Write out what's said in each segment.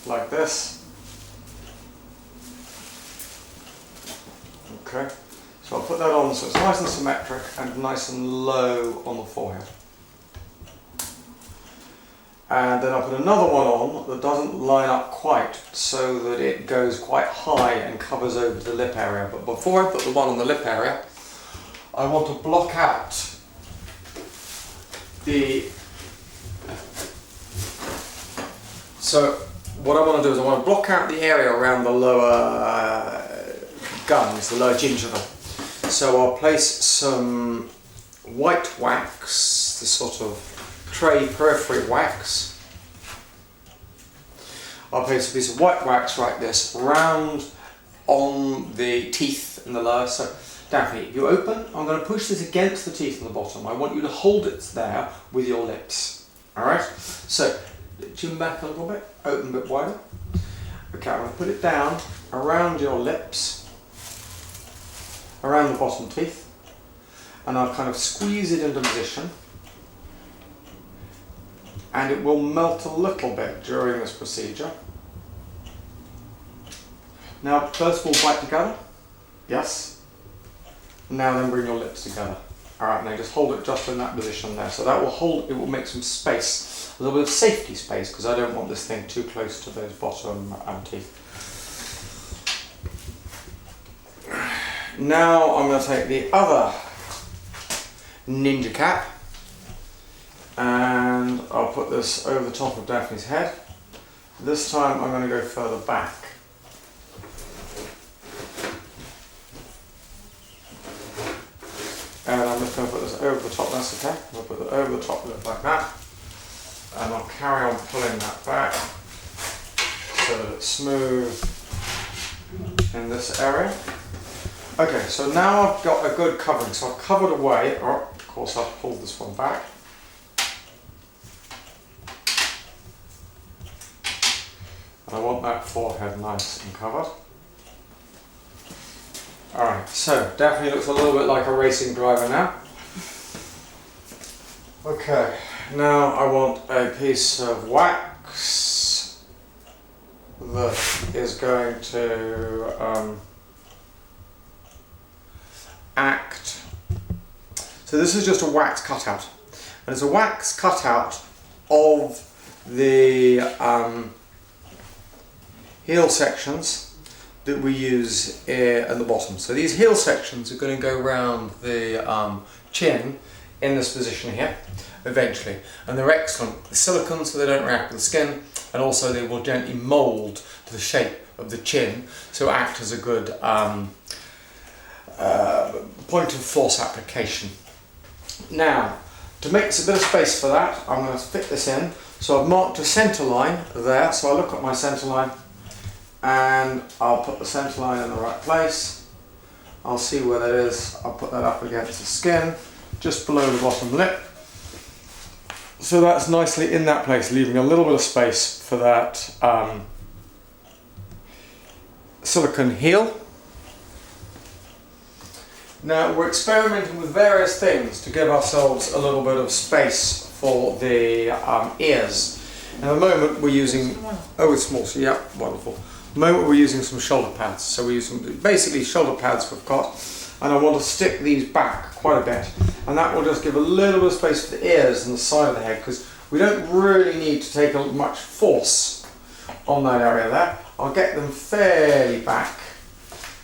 like this. Okay, so I'll put that on so it's nice and symmetric and nice and low on the forehead. And then I'll put another one on that doesn't line up quite, so that it goes quite high and covers over the lip area. But before I put the one on the lip area, I want to block out so what I want to do is I want to block out the area around the lower gums, the lower gingiva. So I'll place some white wax, this sort of tray periphery wax. I'll place a piece of white wax like this round on the teeth in the lower. So Daphne, you open, I'm going to push this against the teeth in the bottom. I want you to hold it there with your lips. Alright? So, chin back a little bit, open a bit wider. Okay, I'm going to put it down around your lips, around the bottom teeth, and I'll kind of squeeze it into position. And it will melt a little bit during this procedure. Now, first of all, bite together. Yes. Now then bring your lips together. Alright, now just hold it just in that position there. So that will hold, it will make some space, a little bit of safety space, because I don't want this thing too close to those bottom teeth. Now I'm going to take the other ninja cap and I'll put this over the top of Daphne's head. This time I'm going to go further back. And I'm just going to put this over the top, that's okay. I'll put it over the top of it like that. And I'll carry on pulling that back so that it's smooth in this area. Okay, so now I've got a good covering. So I've covered away, or of course I've pulled this one back. And I want that forehead nice and covered. Alright, so Daphne looks a little bit like a racing driver now. Okay, now I want a piece of wax that is going to act. So this is just a wax cutout. And it's a wax cutout of the heel sections that we use at the bottom. So these heel sections are going to go around the chin in this position here eventually, and they're excellent. The silicone, so they don't react with the skin, and also they will gently mould to the shape of the chin, so act as a good point of force application. Now, to make a bit of space for that, I'm going to fit this in. So I've marked a centre line there, so I look at my centre line and I'll put the centre line in the right place. I'll see where that is. I'll put that up against the skin, just below the bottom lip. So that's nicely in that place, leaving a little bit of space for that silicone heel. Now we're experimenting with various things to give ourselves a little bit of space for the ears. At the moment we're using, oh it's small, so yeah, wonderful. At the moment we're using some shoulder pads, so we're using basically shoulder pads we've got, and I want to stick these back quite a bit, and that will just give a little bit of space for the ears and the side of the head, because we don't really need to take much force on that area there. I'll get them fairly back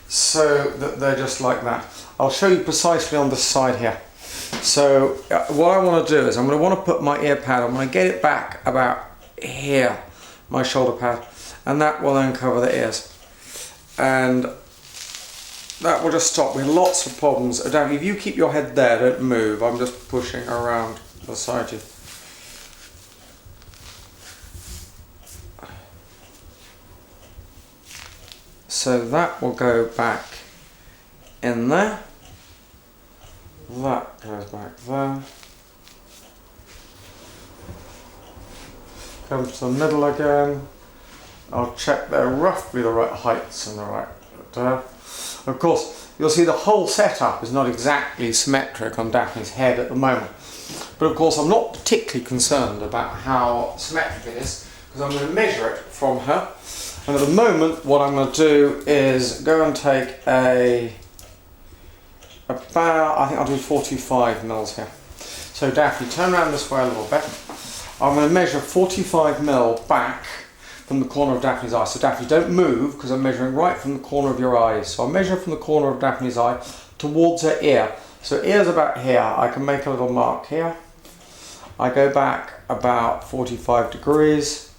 so that they're just like that. I'll show you precisely on this side here. So what I want to do is I'm going to want to put my ear pad, I'm going to get it back about here, my shoulder pad, and that will then cover the ears. And that will just stop with lots of problems. If you keep your head there, don't move, I'm just pushing around beside you. So that will go back in there. That goes back there. Come to the middle again. I'll check they're roughly the right heights and the right there. Of course, you'll see the whole setup is not exactly symmetric on Daphne's head at the moment. But of course, I'm not particularly concerned about how symmetric it is, because I'm going to measure it from her. And at the moment, what I'm going to do is go and take about, I think I'll do 45 mils here. So Daphne, turn around this way a little bit. I'm going to measure 45 mil back from the corner of Daphne's eye. So Daphne, don't move, because I'm measuring right from the corner of your eye. So I'll measure from the corner of Daphne's eye towards her ear. So ear's about here. I can make a little mark here. I go back about 45 degrees,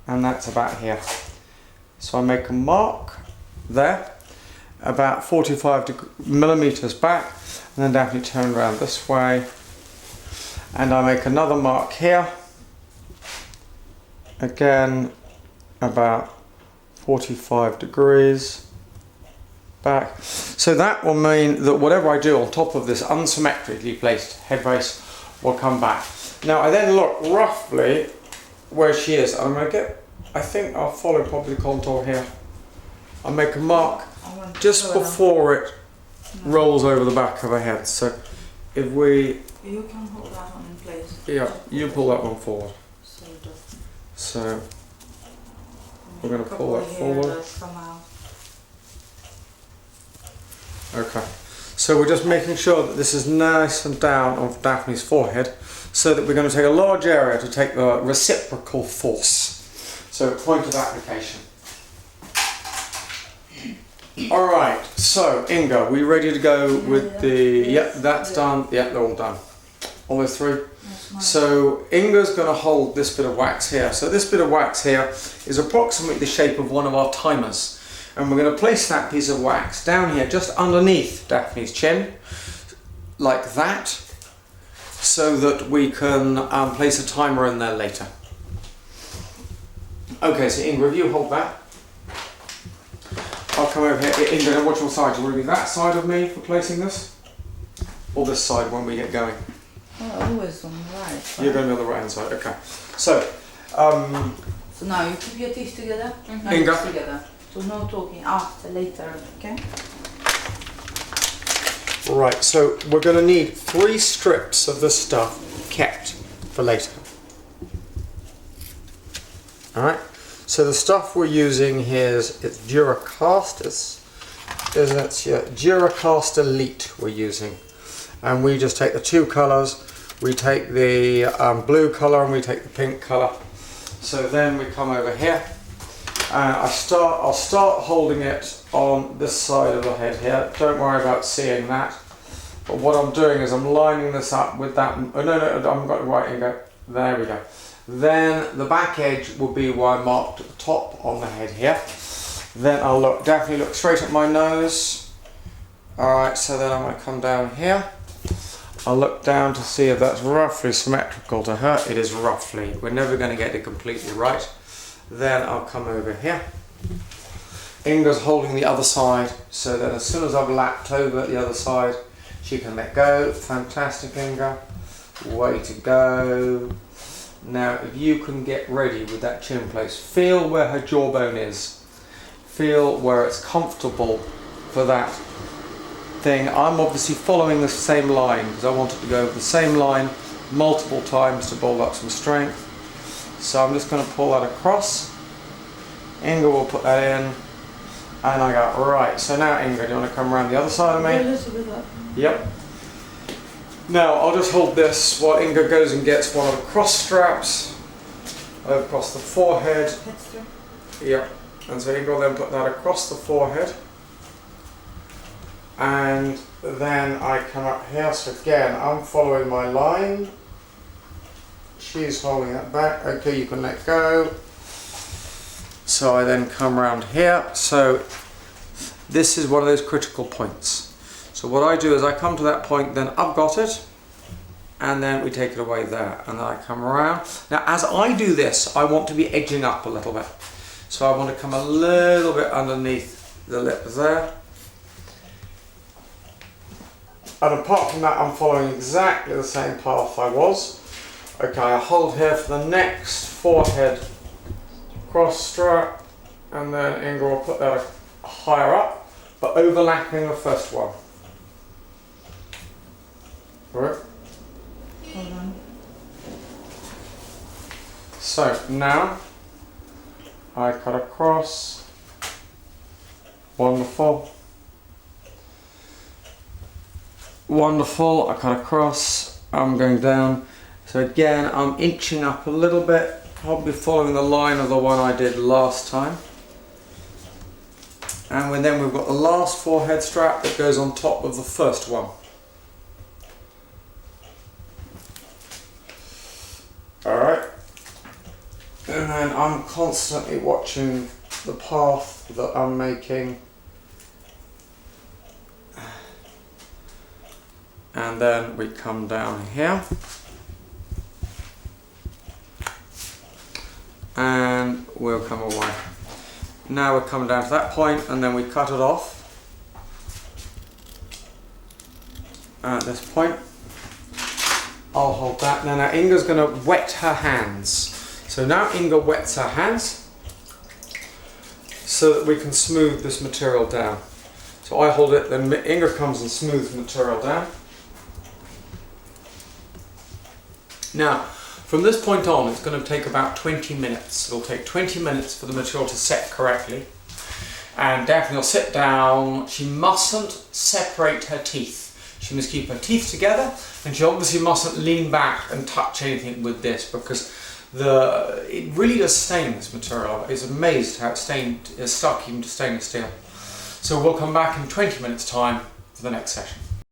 and that's about here. So I make a mark there, about 45 millimeters back, and then Daphne turn around this way, and I make another mark here, again about 45 degrees back. So that will mean that whatever I do on top of this unsymmetrically placed head base will come back. Now I then look roughly where she is. I'm going to get, I think I'll follow probably the contour here. I'll make a mark just before it rolls over the back of her head. So if we... You can hold that one in place. Yeah, you pull that one forward. So we're going to pull that forward. Okay. So we're just making sure that this is nice and down on Daphne's forehead, so that we're going to take a large area to take the reciprocal force. So point of application. Alright, so Inga, we ready to go with the... Yep, that's done. Yep, they're all done. All those three? So Inga's going to hold this bit of wax here. So this bit of wax here is approximately the shape of one of our timers. And we're going to place that piece of wax down here, just underneath Daphne's chin, like that, so that we can place a timer in there later. Okay, so Inga, if you hold that, I'll come over here. Inga, watch your side. Do you want to be that side of me for placing this? Or this side when we get going? Oh, always on the right. You're going to be on the right hand side, okay. So, so now you keep your teeth together. Inga. Together. So no talking after, later, okay? Right, so we're going to need 3 strips of this stuff kept for later. Alright, so the stuff we're using here is DuraCast. It's DuraCast Elite we're using. And we just take the 2 colours. We take the blue colour and we take the pink colour. So then we come over here. I'll start holding it on this side of the head here. Don't worry about seeing that. But what I'm doing is I'm lining this up with that. Oh, no, I haven't got the right angle. There we go. Then the back edge will be where I marked at the top on the head here. Then I'll look, definitely look straight at my nose. Alright, so then I'm going to come down here. I'll look down to see if that's roughly symmetrical to her. It is roughly. We're never going to get it completely right. Then I'll come over here. Inga's holding the other side, so that as soon as I've lapped over the other side, she can let go. Fantastic, Inga. Way to go. Now, if you can get ready with that chin place, feel where her jawbone is. Feel where it's comfortable for that thing. I'm obviously following the same line because I wanted to go over the same line multiple times to build up some strength. So I'm just going to pull that across. Inga will put that in. And I go, right, so now Inga, do you want to come around the other side of me? A little bit up. Yep. Now I'll just hold this while Inga goes and gets one of the cross straps across the forehead. Yep. And so Inga will then put that across the forehead. And then I come up here, so again, I'm following my line. She's holding that back. Okay, you can let go. So I then come around here. So this is one of those critical points. So what I do is I come to that point, then I've got it, and then we take it away there, and then I come around. Now as I do this, I want to be edging up a little bit. So I want to come a little bit underneath the lip there. And apart from that, I'm following exactly the same path I was. Okay, I hold here for the next forehead cross strap, and then Inga will put that higher up, but overlapping the first one. Right? Hold on. So now I cut across. Wonderful. Wonderful, I cut across, I'm going down. So again, I'm inching up a little bit, probably following the line of the one I did last time. And then we've got the last forehead strap that goes on top of the first one. Alright. And then I'm constantly watching the path that I'm making. And then we come down here. And we'll come away. Now we're coming down to that point and then we cut it off. At this point. I'll hold that. Now Inga's going to wet her hands. So now Inga wets her hands so that we can smooth this material down. So I hold it, then Inga comes and smooths the material down. Now, from this point on, it's going to take about 20 minutes. It'll take 20 minutes for the material to set correctly. And Daphne will sit down. She mustn't separate her teeth. She must keep her teeth together, and she obviously mustn't lean back and touch anything with this because it really does stain this material. I was amazed how it's stuck even to stainless steel. So we'll come back in 20 minutes time for the next session.